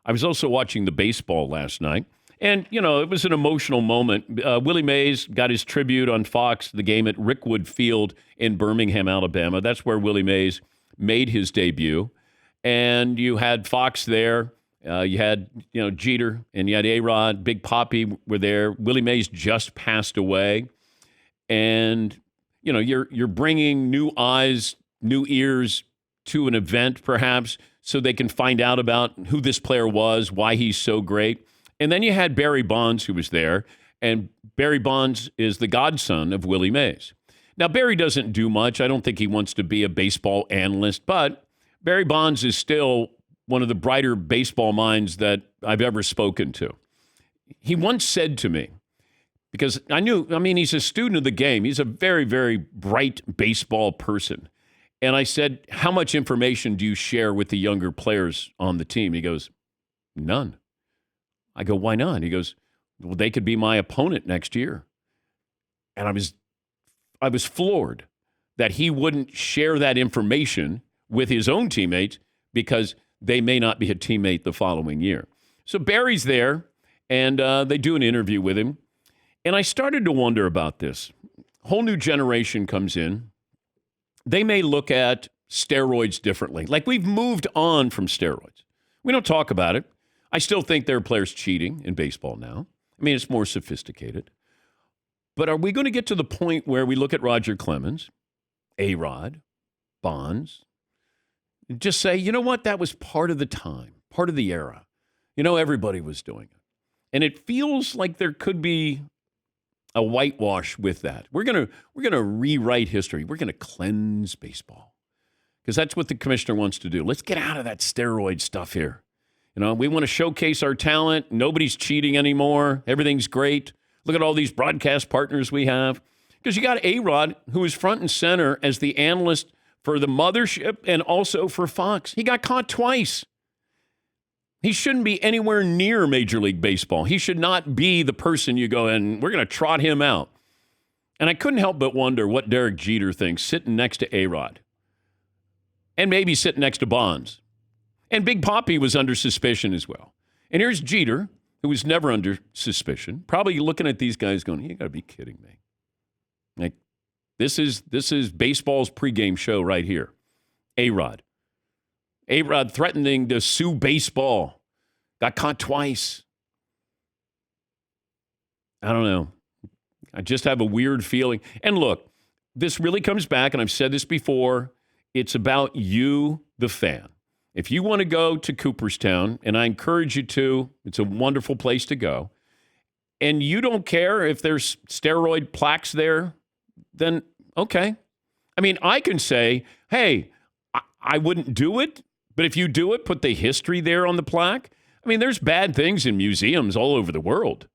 I was also watching the baseball last night. And, it was an emotional moment. Willie Mays got his tribute on Fox, the game at Rickwood Field in Birmingham, Alabama. That's where Willie Mays made his debut. And you had Fox there. You had, Jeter, and you had A-Rod. Big Papi were there. Willie Mays just passed away. And, you're bringing new eyes, new ears to an event, perhaps, so they can find out about who this player was, why he's so great. And then you had Barry Bonds, who was there, and Barry Bonds is the godson of Willie Mays. Now, Barry doesn't do much. I don't think he wants to be a baseball analyst, but Barry Bonds is still one of the brighter baseball minds that I've ever spoken to. He once said to me, because he's a student of the game. He's a very, very bright baseball person. And I said, how much information do you share with the younger players on the team? He goes, none. I go, why not? He goes, well, they could be my opponent next year. And I was floored that he wouldn't share that information with his own teammates because they may not be a teammate the following year. So Barry's there, and they do an interview with him. And I started to wonder about this. Whole new generation comes in. They may look at steroids differently. Like, we've moved on from steroids. We don't talk about it. I still think there are players cheating in baseball now. I mean, it's more sophisticated. But are we going to get to the point where we look at Roger Clemens, A-Rod, Bonds, and just say, you know what, that was part of the time, part of the era. Everybody was doing it. And it feels like there could be a whitewash with that. We're gonna rewrite history. We're gonna cleanse baseball because that's what the commissioner wants to do. Let's get out of that steroid stuff here. We want to showcase our talent. Nobody's cheating anymore. Everything's great. Look at all these broadcast partners we have. Because you got A-Rod, who is front and center as the analyst for the mothership and also for Fox. He got caught twice. He shouldn't be anywhere near Major League Baseball. He should not be the person you go, and we're going to trot him out. And I couldn't help but wonder what Derek Jeter thinks sitting next to A-Rod. And maybe sitting next to Bonds. And Big Papi was under suspicion as well. And here's Jeter, who was never under suspicion, probably looking at these guys going, you got to be kidding me. Like, this is baseball's pregame show right here. A-Rod. A-Rod threatening to sue baseball. Got caught twice. I don't know. I just have a weird feeling. And look, this really comes back, and I've said this before, it's about you, the fan. If you want to go to Cooperstown, and I encourage you to, it's a wonderful place to go, and you don't care if there's steroid plaques there, then okay. I mean, I can say, hey, I wouldn't do it, but if you do it, put the history there on the plaque. I mean, there's bad things in museums all over the world.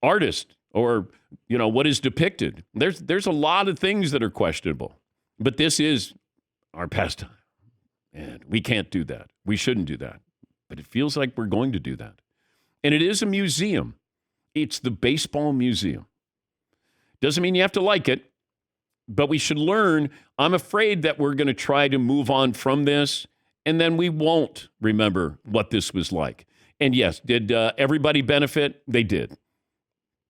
Artist or, what is depicted. There's a lot of things that are questionable, but this is our pastime. And we can't do that. We shouldn't do that. But it feels like we're going to do that. And it is a museum. It's the baseball museum. Doesn't mean you have to like it, but we should learn. I'm afraid that we're going to try to move on from this, and then we won't remember what this was like. And yes, did everybody benefit? They did.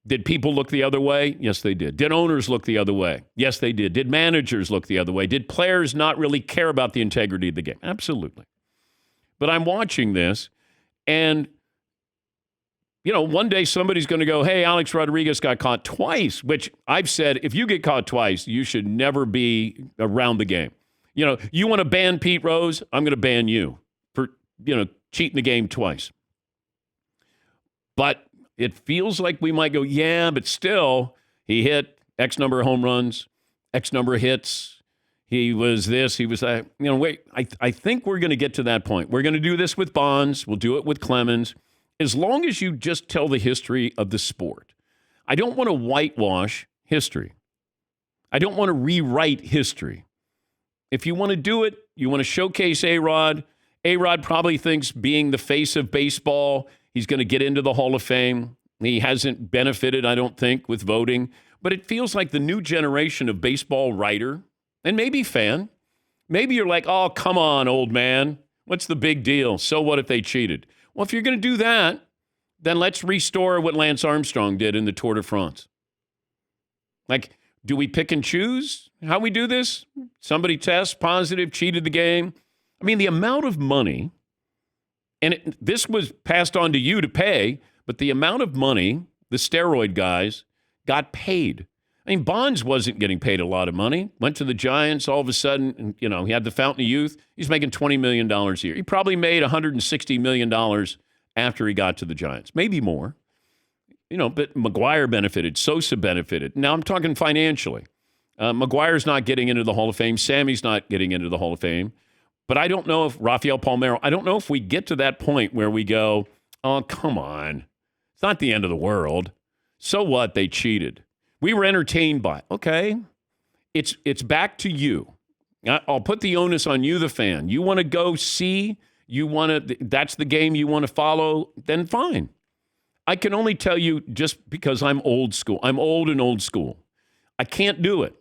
Did people look the other way? Yes, they did. Did owners look the other way? Yes, they did. Did managers look the other way? Did players not really care about the integrity of the game? Absolutely. But I'm watching this, and, one day somebody's going to go, hey, Alex Rodriguez got caught twice, which I've said, if you get caught twice, you should never be around the game. You want to ban Pete Rose? I'm going to ban you for, cheating the game twice. But it feels like we might go, yeah, but still, he hit X number of home runs, X number of hits. He was this, he was that. Wait, I think we're going to get to that point. We're going to do this with Bonds. We'll do it with Clemens. As long as you just tell the history of the sport. I don't want to whitewash history. I don't want to rewrite history. If you want to do it, you want to showcase A-Rod. A-Rod probably thinks being the face of baseball, he's going to get into the Hall of Fame. He hasn't benefited, I don't think, with voting. But it feels like the new generation of baseball writer, and maybe fan, maybe you're like, oh, come on, old man. What's the big deal? So what if they cheated? Well, if you're going to do that, then let's restore what Lance Armstrong did in the Tour de France. Like, do we pick and choose how we do this? Somebody tests positive, cheated the game. I mean, the amount of money, and this was passed on to you to pay, but the amount of money the steroid guys got paid. I mean, Bonds wasn't getting paid a lot of money. Went to the Giants all of a sudden, he had the Fountain of Youth. He's making $20 million a year. He probably made $160 million after he got to the Giants. Maybe more. But McGuire benefited. Sosa benefited. Now I'm talking financially. McGuire's not getting into the Hall of Fame. Sammy's not getting into the Hall of Fame. But I don't know if Rafael Palmeiro, I don't know if we get to that point where we go, oh, come on. It's not the end of the world. So what? They cheated. We were entertained by it. Okay. It's back to you. I'll put the onus on you, the fan. You want to go see, that's the game you want to follow, then fine. I can only tell you just because I'm old school. I'm old and old school. I can't do it.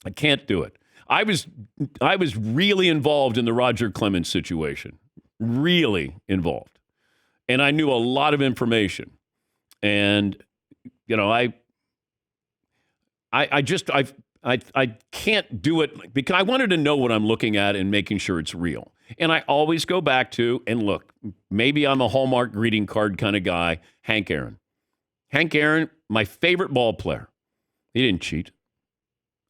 I can't do it. I was really involved in the Roger Clemens situation. Really involved. And I knew a lot of information. And, I can't do it because I wanted to know what I'm looking at and making sure it's real. And I always go back to, and look, maybe I'm a Hallmark greeting card kind of guy, Hank Aaron. Hank Aaron, my favorite ball player. He didn't cheat.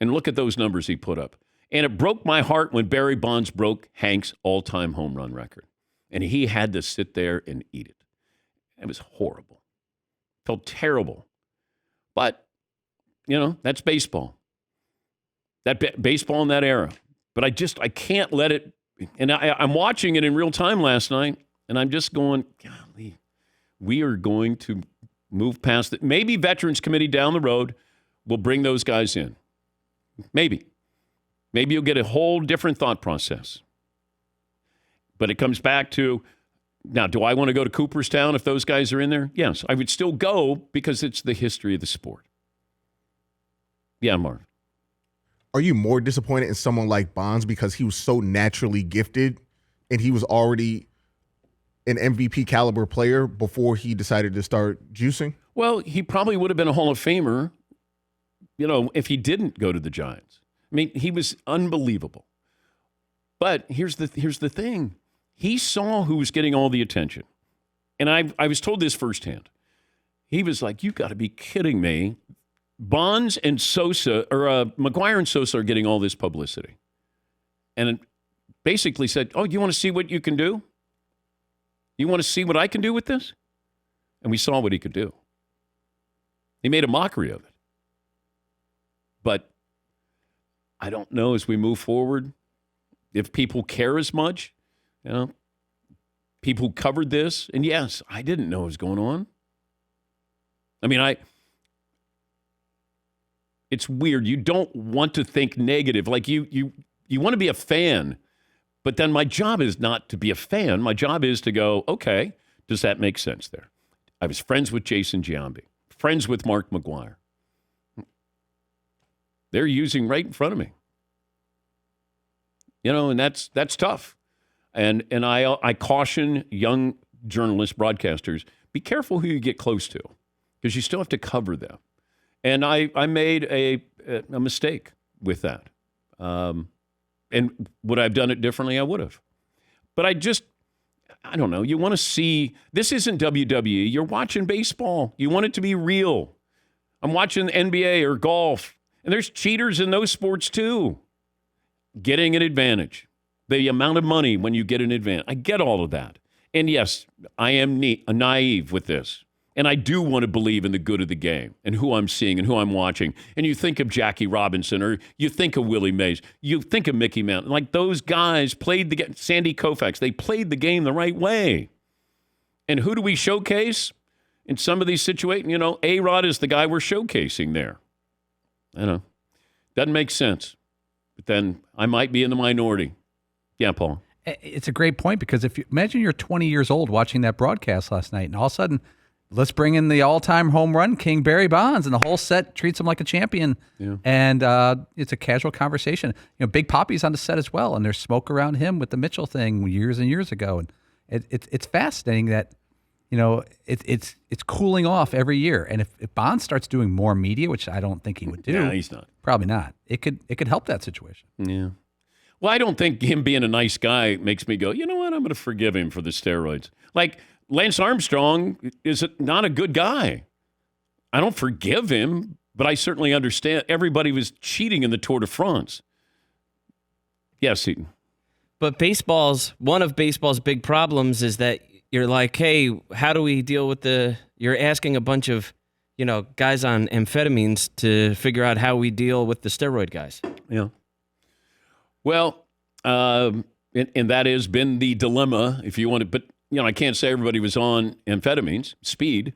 And look at those numbers he put up. And it broke my heart when Barry Bonds broke Hank's all-time home run record. And he had to sit there and eat it. It was horrible. Felt terrible. But, that's baseball. Baseball in that era. But I can't let it. And I'm watching it in real time last night, and I'm just going, golly, we are going to move past it. Maybe Veterans Committee down the road will bring those guys in. Maybe. Maybe you'll get a whole different thought process. But it comes back to, now, do I want to go to Cooperstown if those guys are in there? Yes, I would still go because it's the history of the sport. Yeah, Mark. Are you more disappointed in someone like Bonds because he was so naturally gifted and he was already an MVP caliber player before he decided to start juicing? Well, he probably would have been a Hall of Famer, if he didn't go to the Giants. I mean, he was unbelievable. But here's the thing. He saw who was getting all the attention. And I was told this firsthand. He was like, you got to be kidding me. Bonds and Sosa, or McGuire and Sosa are getting all this publicity. And it basically said, oh, you want to see what you can do? You want to see what I can do with this? And we saw what he could do. He made a mockery of it. But I don't know as we move forward if people care as much. People who covered this. And yes, I didn't know what was going on. I mean, it's weird. You don't want to think negative. Like you want to be a fan, but then my job is not to be a fan. My job is to go, okay, does that make sense there? I was friends with Jason Giambi, friends with Mark McGuire. They're using right in front of me. And that's tough. And I caution young journalists, broadcasters, be careful who you get close to because you still have to cover them. And I made a mistake with that. And would I have done it differently? I would have. But I don't know. You want to see, this isn't WWE. You're watching baseball. You want it to be real. I'm watching NBA or golf. And there's cheaters in those sports too. Getting an advantage. The amount of money when you get an advantage. I get all of that. And yes, I am naive with this. And I do want to believe in the good of the game and who I'm seeing and who I'm watching. And you think of Jackie Robinson or you think of Willie Mays. You think of Mickey Mantle. Like those guys played the game. Sandy Koufax. They played the game the right way. And who do we showcase in some of these situations? A-Rod is the guy we're showcasing there. I know. Doesn't make sense. But then I might be in the minority. Yeah, Paul. It's a great point because if you imagine you're 20 years old watching that broadcast last night and all of a sudden let's bring in the all-time home run king, Barry Bonds, and the whole set treats him like a champion. Yeah. And it's a casual conversation. Big Papi's on the set as well, and there's smoke around him with the Mitchell thing years and years ago. And it's fascinating that it's cooling off every year. And if Bonds starts doing more media, which I don't think he would do, no, he's not. Probably not. It could help that situation. Yeah. Well, I don't think him being a nice guy makes me go, you know what, I'm going to forgive him for the steroids. Like, Lance Armstrong is not a good guy. I don't forgive him, but I certainly understand everybody was cheating in the Tour de France. Yes, Seton. But one of baseball's big problems is that you're like, hey, how do we deal with you're asking a bunch of, guys on amphetamines to figure out how we deal with the steroid guys. Yeah. Well, and that has been the dilemma, if you want to, but, I can't say everybody was on amphetamines, speed,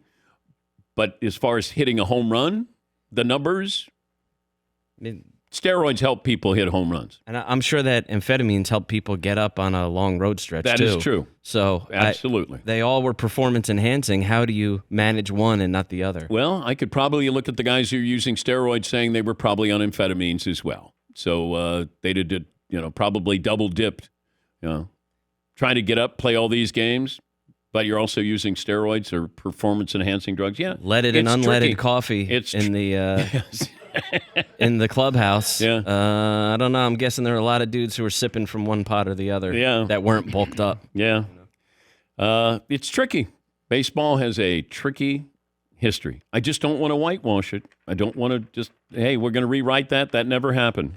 but as far as hitting a home run, the numbers, steroids help people hit home runs. And I'm sure that amphetamines help people get up on a long road stretch, That too. is true. So absolutely. They all were performance enhancing. How do you manage one and not the other? Well, I could probably look at the guys who are using steroids saying they were probably on amphetamines as well. So they did, probably double dipped, trying to get up, play all these games, but you're also using steroids or performance enhancing drugs. Yeah. Leaded and unleaded tricky. Coffee in the Yes. in the clubhouse. Yeah. I don't know. I'm guessing there are a lot of dudes who were sipping from one pot or the other that weren't bulked up. Yeah. It's tricky. Baseball has a tricky history. I just don't want to whitewash it. I don't want to just, hey, we're going to rewrite that. That never happened.